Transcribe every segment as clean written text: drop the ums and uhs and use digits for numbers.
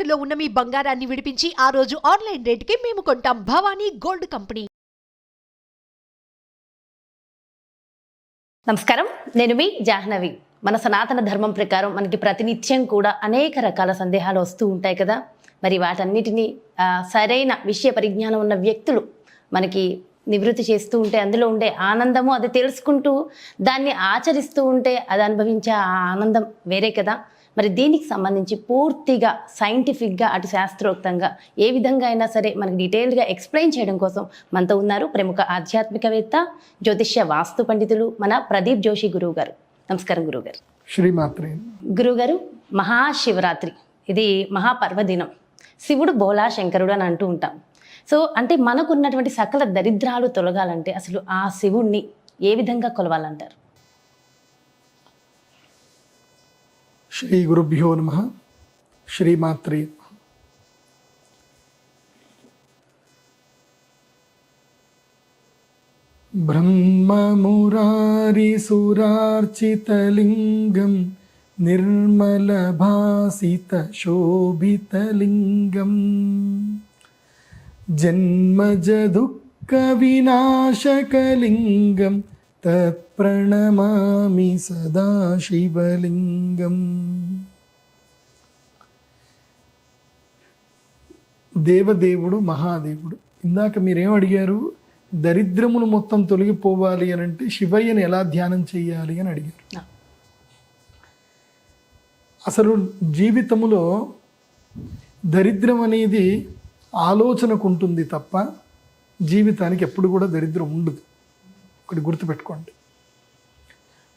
తాకట్టులో ఉన్న మీ బంగారాన్ని విడిపించి ఆ రోజు ఆన్లైన్ రేటుకి మేము కొంటాం. Bhavani gold company. నమస్కారం, నేను మీ జాహ్నవి. మన సనాతన ధర్మం ప్రకారం మనకి ప్రతినిత్యం కూడా అనేక రకాల సందేహాలు వస్తూ ఉంటాయి కదా. మరి వాటన్నిటినీ సరైన విషయ పరిజ్ఞానం ఉన్న వ్యక్తులు మనకి నివృత్తి చేస్తూ ఉంటే అందులో ఉండే ఆనందము, అది తెలుసుకుంటూ దాన్ని ఆచరిస్తూ ఉంటే అది అనుభవించే ఆ ఆనందం వేరే కదా. మరి దీనికి సంబంధించి పూర్తిగా సైంటిఫిక్గా అటు శాస్త్రోక్తంగా ఏ విధంగా అయినా సరే మనకి డీటెయిల్డ్గా ఎక్స్ప్లెయిన్ చేయడం కోసం మనతో ఉన్నారు ప్రముఖ ఆధ్యాత్మికవేత్త, జ్యోతిష్య వాస్తు పండితులు మన ప్రదీప్ జోషి గురువు గారు. నమస్కారం గురువుగారు. శ్రీమాత్రే. గురువుగారు, మహాశివరాత్రి ఇది మహాపర్వదినం. శివుడు బోలా శంకరుడు అని అంటూ ఉంటాం. సో అంటే మనకున్నటువంటి సకల దరిద్రాలు తొలగాలంటే అసలు ఆ శివుణ్ణి ఏ విధంగా కొలవాలంటారు? శ్రీ గురుభ్యో నమః. శ్రీమాత్రే. బ్రహ్మమురారిసురార్చితలింగం నిర్మలభాసిత శోభితలింగం జన్మజ దుఃఖ వినాశకలింగం తత్ప్రణమామి సదా శివలింగం. దేవదేవుడు, మహాదేవుడు. ఇందాక మీరేం అడిగారు? దరిద్రమును మొత్తం తొలగిపోవాలి అని అంటే శివయ్యని ఎలా ధ్యానం చేయాలి అని అడిగారు. అసలు జీవితములో దరిద్రం అనేది ఆలోచనకు ఉంటుంది తప్ప జీవితానికి ఎప్పుడు కూడా దరిద్రం ఉండదు. ఒకటి గుర్తుపెట్టుకోండి.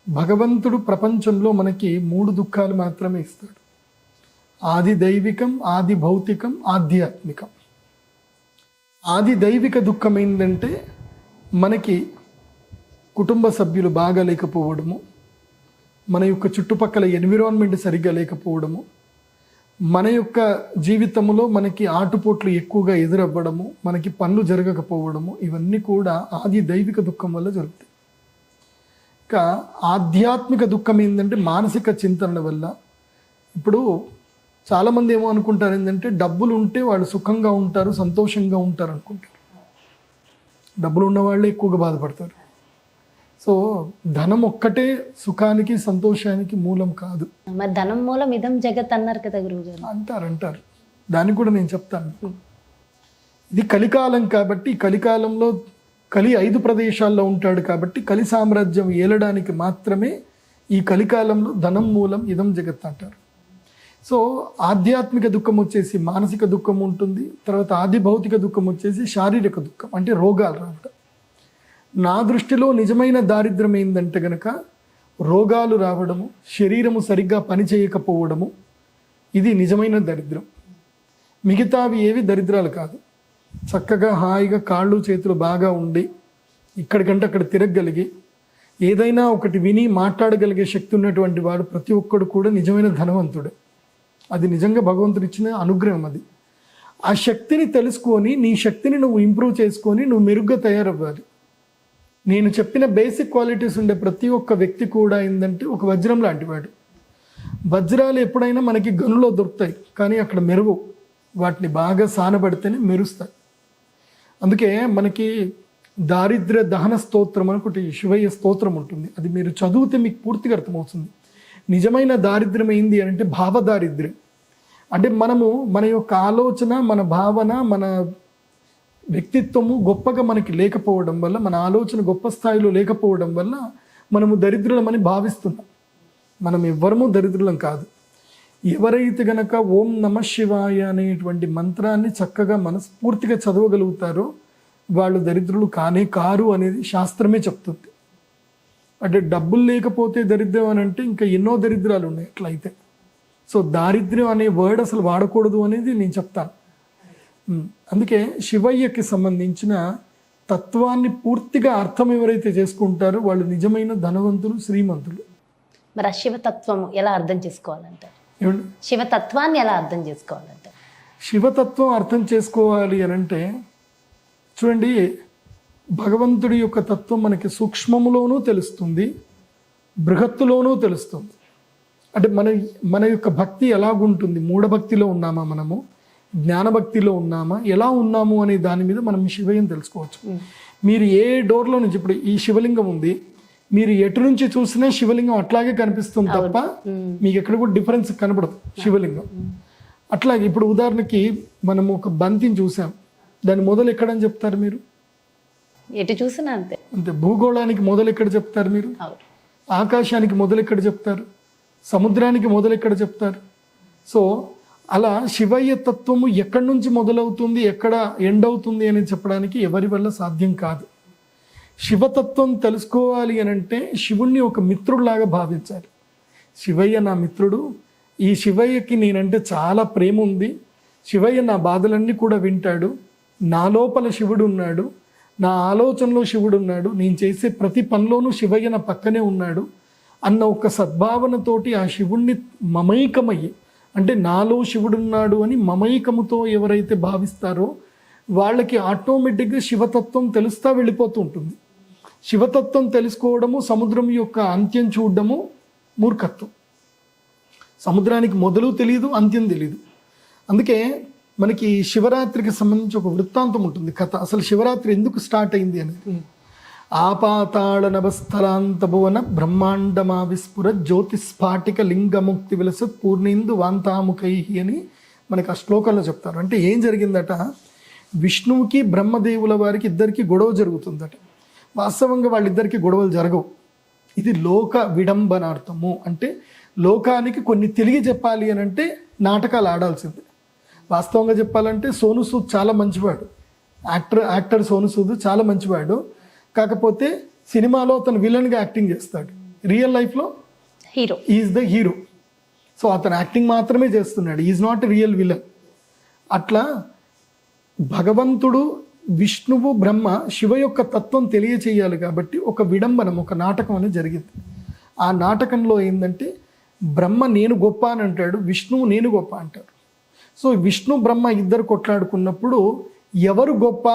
భగవంతుడు ప్రపంచంలో మనకి 3 దుఃఖాలు మాత్రమే ఇస్తాడు. ఆది దైవికం, ఆది భౌతికం, ఆధ్యాత్మికం. ఆది దైవిక దుఃఖం ఏంటంటే మనకి కుటుంబ సభ్యులు బాగా లేకపోవడము, మన యొక్క చుట్టుపక్కల ఎన్విరాన్మెంట్ సరిగ్గా లేకపోవడము, మన యొక్క జీవితంలో మనకి ఆటుపోట్లు ఎక్కువగా ఎదురవ్వడము, మనకి పనులు జరగకపోవడము, ఇవన్నీ కూడా ఆది దైవిక దుఃఖం వల్ల జరుగుతాయి. ఇంకా ఆధ్యాత్మిక దుఃఖం ఏంటంటే మానసిక చింతనల వల్ల. ఇప్పుడు చాలామంది ఏమో అనుకుంటారు ఏంటంటే డబ్బులు ఉంటే వాళ్ళు సుఖంగా ఉంటారు, సంతోషంగా ఉంటారు అనుకుంటారు. డబ్బులు ఉన్న వాళ్ళే ఎక్కువగా బాధపడతారు. సో ధనం ఒక్కటే సుఖానికి సంతోషానికి మూలం కాదు. మరి ధనం మూలం ఇదం జగత్ అన్నారు కదా గురువుగారు. అంటారు. దానికి కూడా నేను చెప్తాను. ఇది కలికాలం కాబట్టి కలికాలంలో కలి 5 ప్రదేశాల్లో ఉంటాడు కాబట్టి కలి సామ్రాజ్యం ఏలడానికి మాత్రమే ఈ కలికాలంలో ధనం మూలం ఇదం జగత్ అంటారు. సో ఆధ్యాత్మిక దుఃఖం వచ్చేసి మానసిక దుఃఖం ఉంటుంది. తర్వాత ఆది భౌతిక దుఃఖం వచ్చేసి శారీరక దుఃఖం, అంటే రోగాలు రావడం. నా దృష్టిలో నిజమైన దారిద్ర్యం ఏంటంటే గనక రోగాలు రావడము, శరీరము సరిగ్గా పనిచేయకపోవడము, ఇది నిజమైన దరిద్రం. మిగతావి ఏవి దరిద్రాలు కాదు. చక్కగా హాయిగా కాళ్ళు చేతులు బాగా ఉండి ఇక్కడికంటే అక్కడ తిరగగలిగి ఏదైనా ఒకటి విని మాట్లాడగలిగే శక్తి ఉన్నటువంటి వాడు ప్రతి ఒక్కడు కూడా నిజమైన ధనవంతుడే. అది నిజంగా భగవంతుడు ఇచ్చిన అనుగ్రహం. అది ఆ శక్తిని తెలుసుకొని నీ శక్తిని నువ్వు ఇంప్రూవ్ చేసుకొని నువ్వు మెరుగ్గా తయారవ్వాలి. నేను చెప్పిన బేసిక్ క్వాలిటీస్ ఉండే ప్రతి ఒక్క వ్యక్తి కూడా ఏంటంటే ఒక వజ్రం లాంటి వాడు. వజ్రాలు ఎప్పుడైనా మనకి గనులో దొరుకుతాయి, కానీ అక్కడ మెరుగు. వాటిని బాగా సానబడితేనే మెరుస్తాయి. అందుకే మనకి దారిద్ర్య దహన స్తోత్రం అని ఒకటి శివయ్య స్తోత్రం ఉంటుంది. అది మీరు చదివితే మీకు పూర్తిగా అర్థమవుతుంది. నిజమైన దారిద్ర్యం ఏంది అంటే భావదారిద్ర్యం. అంటే మనము మన యొక్క ఆలోచన, మన భావన, మన వ్యక్తిత్వము గొప్పగా మనకి లేకపోవడం వల్ల, మన ఆలోచన గొప్ప స్థాయిలో లేకపోవడం వల్ల మనము దరిద్రులమని భావిస్తున్నాం. మనం ఎవ్వరము దరిద్రులం కాదు. ఎవరైతే గనక ఓం నమ శివాయ అనేటువంటి మంత్రాన్ని చక్కగా మనస్ఫూర్తిగా చదవగలుగుతారో వాళ్ళు దరిద్రులు కానే కారు అనేది శాస్త్రమే చెప్తుంది. అంటే డబ్బులు లేకపోతే దరిద్రం అని అంటే ఇంకా ఎన్నో దరిద్రాలు ఉన్నాయి అట్లయితే. సో దారిద్ర్యం అనే వర్డ్ అసలు వాడకూడదు అనేది నేను చెప్తాను. అందుకే శివయ్యకి సంబంధించిన తత్వాన్ని పూర్తిగా అర్థం ఎవరైతే చేసుకుంటారో వాళ్ళు నిజమైన ధనవంతులు, శ్రీమంతులు. మరి ఆ శివతత్వం ఎలా అర్థం చేసుకోవాలంటారు? శివతత్వాన్ని ఎలా అర్థం చేసుకోవాలంటారు? శివతత్వం అర్థం చేసుకోవాలి అని అంటే చూడండి, భగవంతుడి యొక్క తత్వం మనకి సూక్ష్మములోనూ తెలుస్తుంది, బృహత్తులోనూ తెలుస్తుంది. అంటే మన యొక్క భక్తి ఎలాగుంటుంది, మూఢభక్తిలో ఉన్నామా మనము, జ్ఞానభక్తిలో ఉన్నామా, ఎలా ఉన్నాము అనే దాని మీద మనం శివయ్యని తెలుసుకోవచ్చు. మీరు ఏ డోర్లో నుంచి, ఇప్పుడు ఈ శివలింగం ఉంది, మీరు ఎటు నుంచి చూసినా శివలింగం అట్లాగే కనిపిస్తుంది తప్ప మీకు ఎక్కడ కూడా డిఫరెన్స్ కనపడదు శివలింగం. అట్లాగే ఇప్పుడు ఉదాహరణకి మనం ఒక బంతిని చూసాం, దాని మొదలు ఎక్కడని చెప్తారు మీరు? ఎటు చూసినా అంతే. అంతే. భూగోళానికి మొదలు ఎక్కడ చెప్తారు మీరు? అవును. ఆకాశానికి మొదలు ఎక్కడ చెప్తారు? సముద్రానికి మొదలు ఎక్కడ చెప్తారు? సో అలా శివయ్య తత్వము ఎక్కడి నుంచి మొదలవుతుంది, ఎక్కడ ఎండ్ అవుతుంది అని చెప్పడానికి ఎవరి వల్ల సాధ్యం కాదు. శివతత్వం తెలుసుకోవాలి అని అంటే శివుణ్ణి ఒక మిత్రుడిలాగా భావించాలి. శివయ్య నా మిత్రుడు, ఈ శివయ్యకి నేనంటే చాలా ప్రేమ ఉంది, శివయ్య నా బాధలన్నీ కూడా వింటాడు, నా లోపల శివుడు ఉన్నాడు, నా ఆలోచనలో శివుడు ఉన్నాడు, నేను చేసే ప్రతి పనిలోనూ శివయ్య నా పక్కనే ఉన్నాడు అన్న ఒక సద్భావనతోటి ఆ శివుణ్ణి మమైకమయ్యి, అంటే నాలో శివుడున్నాడు అని మమైకముతో ఎవరైతే భావిస్తారో వాళ్ళకి ఆటోమేటిక్గా శివతత్వం తెలుస్తా వెళ్ళిపోతూ ఉంటుంది. శివతత్వం తెలుసుకోవడము, సముద్రం యొక్క అంత్యం చూడడము మూర్ఖత్వం. సముద్రానికి మొదలు తెలియదు, అంత్యం తెలియదు. అందుకే మనకి శివరాత్రికి సంబంధించి ఒక వృత్తాంతం ఉంటుంది, కథ. అసలు శివరాత్రి ఎందుకు స్టార్ట్ అయింది అనేది. ఆపాతాళ నభస్థలాంత భువన బ్రహ్మాండమా విస్ఫుర జ్యోతిస్ఫాటిక లింగముక్తి విలసత్ పూర్ణేందు వాంతాముఖై అని మనకి ఆ శ్లోకంలో చెప్తారు. అంటే ఏం జరిగిందట, విష్ణువుకి బ్రహ్మదేవుల వారికి ఇద్దరికి గొడవ జరుగుతుందట. వాస్తవంగా వాళ్ళిద్దరికి గొడవలు జరగవు. ఇది లోక విడంబనార్థము. అంటే లోకానికి కొన్ని తెలియ చెప్పాలి అని అంటే నాటకాలు ఆడాల్సిందే. వాస్తవంగా చెప్పాలంటే సోను సూద్ చాలా మంచివాడు, యాక్టర్ సోను సూద్ చాలా మంచివాడు. కాకపోతే సినిమాలో అతను విలన్గా యాక్టింగ్ చేస్తాడు, రియల్ లైఫ్లో hero, is the hero. So అతను యాక్టింగ్ మాత్రమే చేస్తున్నాడు, ఈజ్ నాట్ రియల్ విలన్. అట్లా భగవంతుడు, విష్ణువు, బ్రహ్మ, శివ యొక్క తత్వం తెలియచేయాలి కాబట్టి ఒక విడంబనం, ఒక నాటకం అనేది జరిగింది. ఆ నాటకంలో ఏంటంటే బ్రహ్మ నేను గొప్ప అని అంటాడు, విష్ణువు నేను గొప్ప అంటాడు. సో విష్ణు బ్రహ్మ ఇద్దరు కొట్లాడుకున్నప్పుడు ఎవరు గొప్ప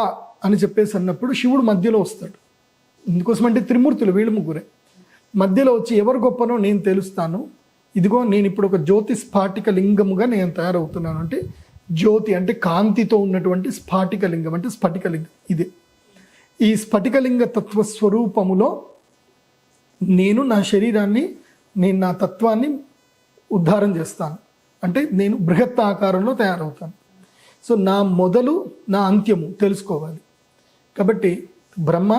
అని చెప్పేసి అన్నప్పుడు శివుడు మధ్యలో వస్తాడు. ఇందుకోసమంటే త్రిమూర్తులు వీళ్ళు ముగ్గురే మధ్యలో వచ్చి ఎవరు గొప్పనో నేను తెలుస్తాను, ఇదిగో నేను ఇప్పుడు ఒక జ్యోతి స్ఫాటిక లింగముగా నేను తయారవుతున్నాను. అంటే జ్యోతి అంటే కాంతితో ఉన్నటువంటి స్ఫాటిక లింగం, అంటే స్ఫటికలింగం. ఇదే ఈ స్ఫటికలింగ తత్వ స్వరూపములో నేను నా శరీరాన్ని, నేను నా తత్వాన్ని ఉద్ధారం చేస్తాను. అంటే నేను బృహత్ ఆకారంలో తయారవుతాను. సో నా మొదలు నా అంత్యము తెలుసుకోవాలి. కాబట్టి బ్రహ్మ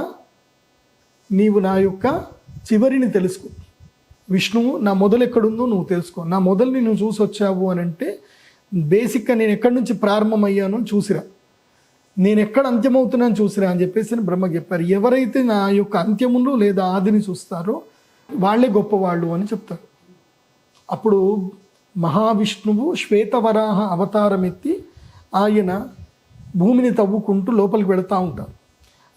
నీవు నా యొక్క చివరిని తెలుసుకో, విష్ణువు నా మొదలు ఎక్కడుందో నువ్వు తెలుసుకో, నా మొదలుని నువ్వు చూసి వచ్చావు అని అంటే బేసిక్గా నేను ఎక్కడి నుంచి ప్రారంభమయ్యానో చూసిరా, నేను ఎక్కడ అంత్యమవుతున్నాను చూసిరా అని చెప్పేసి బ్రహ్మ చెప్పారు. ఎవరైతే నా యొక్క అంత్యమును లేదా ఆదిని చూస్తారో వాళ్ళే గొప్పవాళ్ళు అని చెప్తారు. అప్పుడు మహావిష్ణువు శ్వేతవరాహ అవతారం ఎత్తి ఆయన భూమిని తవ్వుకుంటూ లోపలికి వెళుతూ ఉంటారు.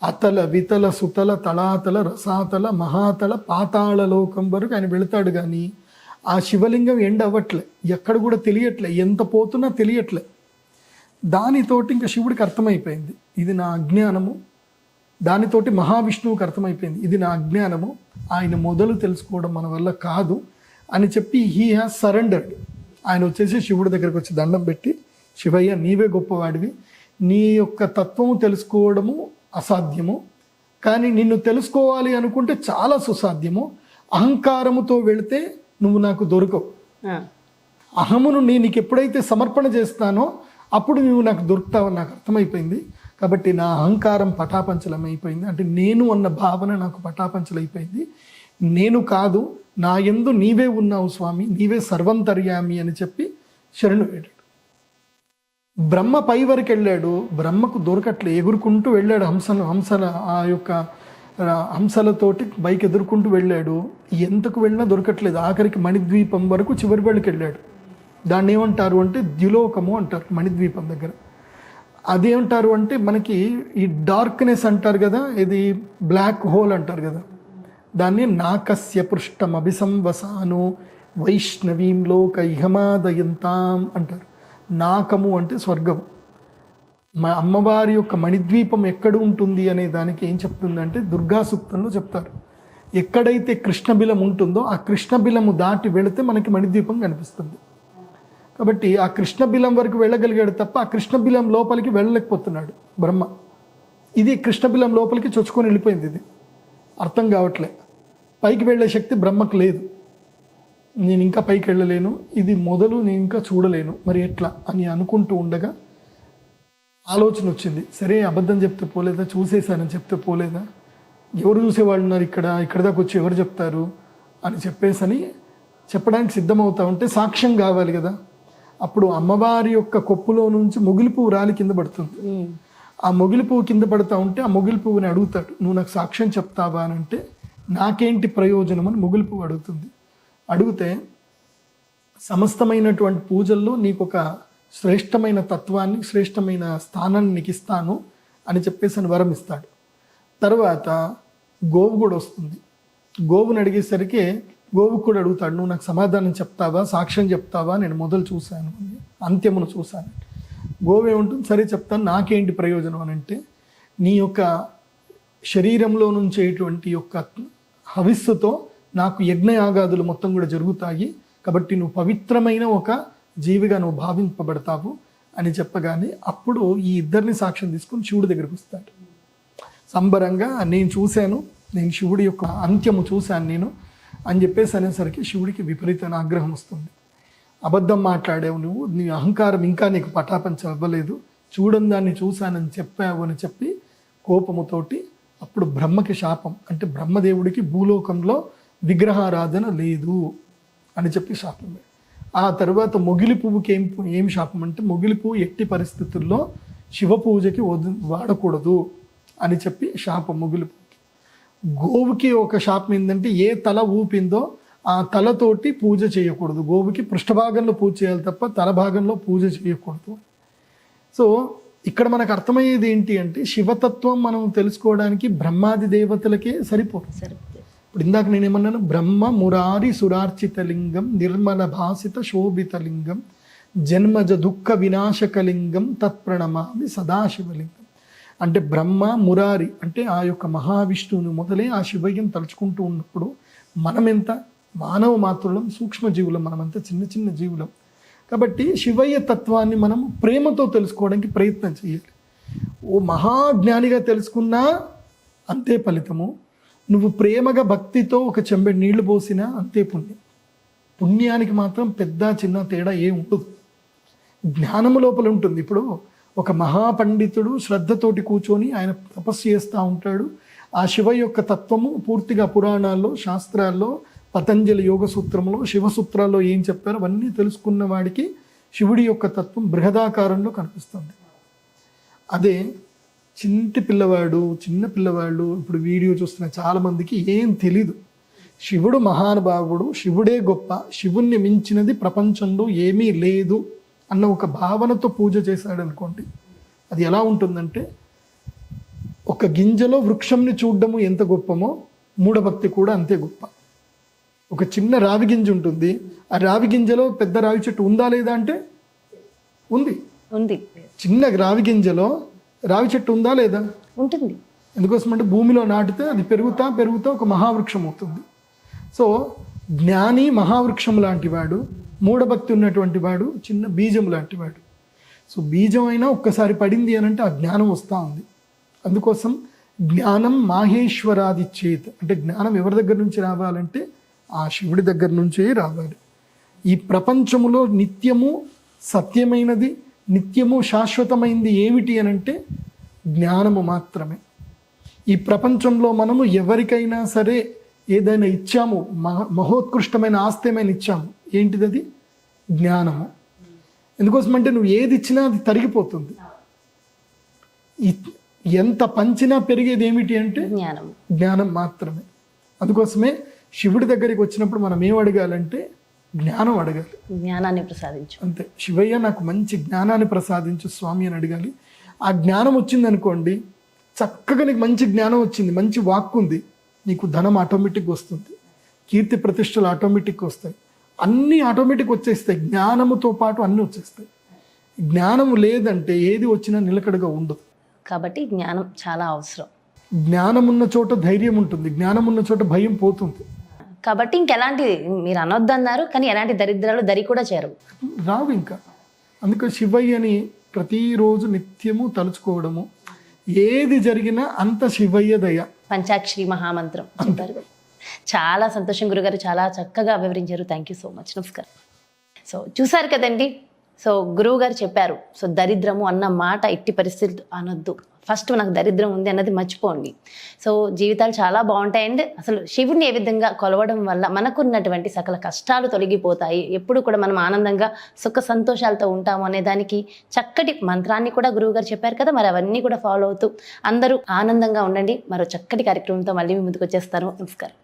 అతల వితల సుతల తళాతల రసాతల మహాతల పాతాళ లోకం వరకు ఆయన వెళుతాడు. కానీ ఆ శివలింగం ఎండ్ అవ్వట్లే, ఎక్కడ కూడా తెలియట్లే, ఎంత పోతున్నా తెలియట్లే. దానితోటి ఇంకా శివుడికి అర్థమైపోయింది ఇది నా అజ్ఞానము, దానితోటి మహావిష్ణువుకి అర్థమైపోయింది ఇది నా అజ్ఞానము, ఆయన మొదలు తెలుసుకోవడం మన వల్ల కాదు అని చెప్పి హీ హ్యాస్ సరెండర్డ్. ఆయన వచ్చేసి శివుడి దగ్గరికి వచ్చి దండం పెట్టి, శివయ్య నీవే గొప్పవాడివి, నీ యొక్క తత్వము తెలుసుకోవడము అసాధ్యము, కానీ నిన్ను తెలుసుకోవాలి అనుకుంటే చాలా సుసాధ్యము, అహంకారముతో వెళితే నువ్వు నాకు దొరకవు, అహమును నేను నీకు ఎప్పుడైతే సమర్పణ చేస్తానో అప్పుడు నువ్వు నాకు దొరుకుతావని నాకు అర్థమైపోయింది. కాబట్టి నా అహంకారం పటాపంచలమైపోయింది, అంటే నేను అన్న భావన నాకు పటాపంచలైపోయింది, నేను కాదు నా యందు నీవే ఉన్నావు స్వామి, నీవే సర్వంతర్యామి అని చెప్పి శరణు వేడాడు. బ్రహ్మ పై వరకు వెళ్ళాడు, బ్రహ్మకు దొరకట్లే, ఎగురుకుంటూ వెళ్ళాడు, హంసల ఆ యొక్క హంసలతోటి బైక్ ఎదుర్కొంటూ వెళ్ళాడు, ఎంతకు వెళ్ళినా దొరకట్లేదు. ఆఖరికి మణిద్వీపం వరకు చివరి వెళ్ళకి వెళ్ళాడు. దాన్ని ఏమంటారు అంటే ద్యులోకము అంటారు మణిద్వీపం దగ్గర. అదేమంటారు అంటే మనకి ఈ డార్క్నెస్ అంటారు కదా, ఇది బ్లాక్ హోల్ అంటారు కదా, దాన్ని నాకస్య పృష్టం అభిసంవసాను వైష్ణవీం లోక ఇహమాదయంతాం అంటారు. నాకము అంటే స్వర్గము. మా అమ్మవారి యొక్క మణిద్వీపం ఎక్కడ ఉంటుంది అనే దానికి ఏం చెప్తుందంటే దుర్గా సూక్తంలో చెప్తారు. ఎక్కడైతే కృష్ణబిలం ఉంటుందో ఆ కృష్ణబిలము దాటి వెళితే మనకి మణిద్వీపం కనిపిస్తుంది. కాబట్టి ఆ కృష్ణబిలం వరకు వెళ్ళగలిగాడు తప్ప ఆ కృష్ణబిలం లోపలికి వెళ్ళలేకపోతున్నాడు బ్రహ్మ. ఇది కృష్ణబిలం లోపలికి చొచ్చుకొని వెళ్ళిపోయింది. ఇది అర్థం కావట్లే. పైకి వెళ్ళే శక్తి బ్రహ్మకు లేదు. నేను ఇంకా పైకి వెళ్ళలేను, ఇది మొదలు నేను ఇంకా చూడలేను, మరి ఎట్లా అని అనుకుంటూ ఉండగా ఆలోచన వచ్చింది. సరే అబద్ధం చెప్తే పోలేదా, చూసేశానని చెప్తే పోలేదా, ఎవరు చూసేవాళ్ళు ఉన్నారు ఇక్కడ దాకా వచ్చి ఎవరు చెప్తారు అని చెప్పేసని చెప్పడానికి సిద్ధమవుతా ఉంటే సాక్ష్యం కావాలి కదా. అప్పుడు అమ్మవారి యొక్క కొప్పులో నుంచి మొగిలి పువ్వు రాలి కింద పడుతుంది. ఆ మొగిలి పువ్వు కింద పడుతూ ఉంటే ఆ మొగిలి పువ్వుని అడుగుతాడు, నువ్వు నాకు సాక్ష్యం చెప్తావా అని అంటే, నాకేంటి ప్రయోజనం అని మొగిలి పువ్వు అడుగుతుంది. అడిగితే సమస్తమైనటువంటి పూజల్లో నీకు ఒక శ్రేష్టమైన తత్వాన్ని, శ్రేష్టమైన స్థానాన్ని నీకు ఇస్తాను అని చెప్పేసి అని వరం ఇస్తాడు. తర్వాత గోవు కూడా వస్తుంది. గోవుని అడిగేసరికి గోవు కూడా అడుగుతాడు, నువ్వు నాకు సమాధానం చెప్తావా, సాక్ష్యం చెప్తావా, నేను మొదలు చూశాను, అంత్యమును చూశాను. గోవు ఏముంటుంది, సరే చెప్తాను, నాకేంటి ప్రయోజనం అని అంటే, నీ యొక్క శరీరంలో నుంచేటువంటి యొక్క హవిస్సుతో నాకు యజ్ఞయాగాదులు మొత్తం కూడా జరుగుతాయి, కాబట్టి నువ్వు పవిత్రమైన ఒక జీవిగా నువ్వు భావింపబడతావు అని చెప్పగానే అప్పుడు ఈ ఇద్దరిని సాక్ష్యం తీసుకుని శివుడి దగ్గరికి వస్తాడు. సంబరంగా నేను చూశాను, నేను శివుడి యొక్క అంత్యము చూశాను నేను అని చెప్పేసి అనేసరికి శివుడికి విపరీతమైన ఆగ్రహం వస్తుంది. అబద్ధం మాట్లాడావు నువ్వు, నీ అహంకారం ఇంకా నీకు పటాపంచ అవ్వలేదు, చూడని దాన్ని చూశానని చెప్పావు అని చెప్పి కోపముతోటి అప్పుడు బ్రహ్మకి శాపం, అంటే బ్రహ్మదేవుడికి భూలోకంలో విగ్రహారాధన లేదు అని చెప్పి శాపం. ఆ తర్వాత మొగిలి పువ్వుకి ఏం శాపం అంటే, మొగిలి పువ్వు ఎట్టి పరిస్థితుల్లో శివ పూజకి వాడకూడదు అని చెప్పి శాపం మొగిలి పువ్వుకి. గోవుకి ఒక శాపం ఏంటంటే, ఏ తల ఊపిందో ఆ తలతోటి పూజ చేయకూడదు. గోవుకి పృష్ఠభాగంలో పూజ చేయాలి తప్ప తల భాగంలో పూజ చేయకూడదు. సో ఇక్కడ మనకు అర్థమయ్యేది ఏంటి అంటే, శివతత్వం మనం తెలుసుకోవడానికి బ్రహ్మాది దేవతలకే సరిపోదు. ఇప్పుడు ఇందాక నేనేమన్నాను, బ్రహ్మ మురారి సురార్చితలింగం నిర్మల భాసిత శోభితలింగం జన్మజ దుఃఖ వినాశకలింగం తత్ప్రణమామి సదాశివలింగం. అంటే బ్రహ్మ మురారి అంటే ఆ యొక్క మహావిష్ణువుని మొదలే ఆ శివయ్యం తలుచుకుంటూ ఉన్నప్పుడు మనమెంత మానవ మాతృలం, సూక్ష్మజీవులం, మనమంతా చిన్న చిన్న జీవులం. కాబట్టి శివయ్య తత్వాన్ని మనం ప్రేమతో తెలుసుకోవడానికి ప్రయత్నం చేయాలి. ఓ మహాజ్ఞానిగా తెలుసుకున్నా అంతే ఫలితము, నువ్వు ప్రేమగా భక్తితో ఒక చెంబెడు నీళ్లు పోసినా అంతే పుణ్యం. పుణ్యానికి మాత్రం పెద్ద చిన్న తేడా ఏం ఉండదు, జ్ఞానము లోపల ఉంటుంది. ఇప్పుడు ఒక మహాపండితుడు శ్రద్ధతోటి కూర్చొని ఆయన తపస్సు చేస్తూ ఉంటాడు. ఆ శివ యొక్క తత్వము పూర్తిగా పురాణాల్లో, శాస్త్రాల్లో, పతంజలి యోగ సూత్రంలో, శివసూత్రాల్లో ఏం చెప్పారో అవన్నీ తెలుసుకున్న వాడికి శివుడి యొక్క తత్వం బృహదాకారంలో కనిపిస్తుంది. అదే చిన్న పిల్లవాళ్ళు ఇప్పుడు వీడియో చూస్తున్న చాలామందికి ఏం తెలీదు. శివుడు మహానుభావుడు, శివుడే గొప్ప, శివుణ్ణి మించినది ప్రపంచంలో ఏమీ లేదు అన్న ఒక భావనతో పూజ చేశాడు అనుకోండి, అది ఎలా ఉంటుందంటే, ఒక గింజలో వృక్షంని చూడడము ఎంత గొప్పమో మూఢభక్తి కూడా అంతే గొప్ప. ఒక చిన్న రావి గింజ ఉంటుంది, ఆ రావి గింజలో పెద్ద రావి చెట్టు ఉందా లేదా అంటే ఉంది. చిన్న రావి గింజలో రావి చెట్టు ఉందా లేదా? ఉంటుంది. ఎందుకోసం అంటే భూమిలో నాటితే అది పెరుగుతా ఒక మహావృక్షం అవుతుంది. సో జ్ఞాని మహావృక్షం లాంటి వాడు, మూఢభక్తి ఉన్నటువంటి వాడు చిన్న బీజం లాంటి వాడు. సో బీజం అయినా ఒక్కసారి పడింది అని అంటే ఆ జ్ఞానం వస్తూ ఉంది. అందుకోసం జ్ఞానం మాహేశ్వరాది చేత్, అంటే జ్ఞానం ఎవరి దగ్గర నుంచి రావాలంటే ఆ శివుడి దగ్గర నుంచే రావాలి. ఈ ప్రపంచములో నిత్యము సత్యమైనది, నిత్యము శాశ్వతమైంది ఏమిటి అని అంటే జ్ఞానము మాత్రమే. ఈ ప్రపంచంలో మనము ఎవరికైనా సరే ఏదైనా ఇచ్చాము, మహోత్కృష్టమైన ఆస్తి ఏమైనా ఇచ్చాము, ఏంటిది? అది జ్ఞానము. ఎందుకోసమంటే నువ్వు ఏది ఇచ్చినా అది తరిగిపోతుంది. ఎంత పంచినా పెరిగేది ఏమిటి అంటే జ్ఞానం మాత్రమే. అందుకోసమే శివుడి దగ్గరికి వచ్చినప్పుడు మనం ఏం అడగాలంటే జ్ఞానం అడగాలి, జ్ఞానాన్ని ప్రసాదించు, అంతే. శివయ్య నాకు మంచి జ్ఞానాన్ని ప్రసాదించు స్వామి అని అడగాలి. ఆ జ్ఞానం వచ్చింది అనుకోండి, చక్కగా నీకు మంచి జ్ఞానం వచ్చింది, మంచి వాక్కు ఉంది, నీకు ధనం ఆటోమేటిక్గా వస్తుంది, కీర్తి ప్రతిష్టలు ఆటోమేటిక్గా వస్తాయి, అన్నీ ఆటోమేటిక్ వచ్చేస్తాయి. జ్ఞానముతో పాటు అన్నీ వచ్చేస్తాయి. జ్ఞానం లేదంటే ఏది వచ్చినా నిలకడగా ఉండదు. కాబట్టి జ్ఞానం చాలా అవసరం. జ్ఞానం ఉన్న చోట ధైర్యం ఉంటుంది, జ్ఞానం ఉన్న చోట భయం పోతుంది. కాబట్టి ఇంకెలాంటి మీరు అనొద్దన్నారు, కానీ ఎలాంటి దరిద్రాలు దరి కూడా చేరవు. రావు ఇంకా. అందుకని శివయ్యని ప్రతిరోజు నిత్యము తలుచుకోవడము, ఏది జరిగినా అంత శివయ్య దయ. పంచాక్షరి మహామంత్రం చెప్పారు. చాలా సంతోషం గురుగారు, చాలా చక్కగా వివరించారు. Thank you so much. నమస్కారం. సో చూసారు కదండి, సో గురువు గారు చెప్పారు, సో దరిద్రము అన్న మాట ఎట్టి పరిస్థితులు అనొద్దు. ఫస్ట్ మనకు దరిద్రం ఉంది అన్నది మర్చిపోండి. సో జీవితాలు చాలా బాగుంటాయి. అండ్ అసలు శివుని ఏ విధంగా కొలవడం వల్ల మనకున్నటువంటి సకల కష్టాలు తొలగిపోతాయి, ఎప్పుడు కూడా మనం ఆనందంగా సుఖ సంతోషాలతో ఉంటాము అనే దానికి చక్కటి మంత్రాన్ని కూడా గురువు గారు చెప్పారు కదా. మరి అవన్నీ కూడా ఫాలో అవుతూ అందరూ ఆనందంగా ఉండండి. మరో చక్కటి కార్యక్రమంతో మళ్ళీ మీ ముందుకు వచ్చేస్తాను. నమస్కారం.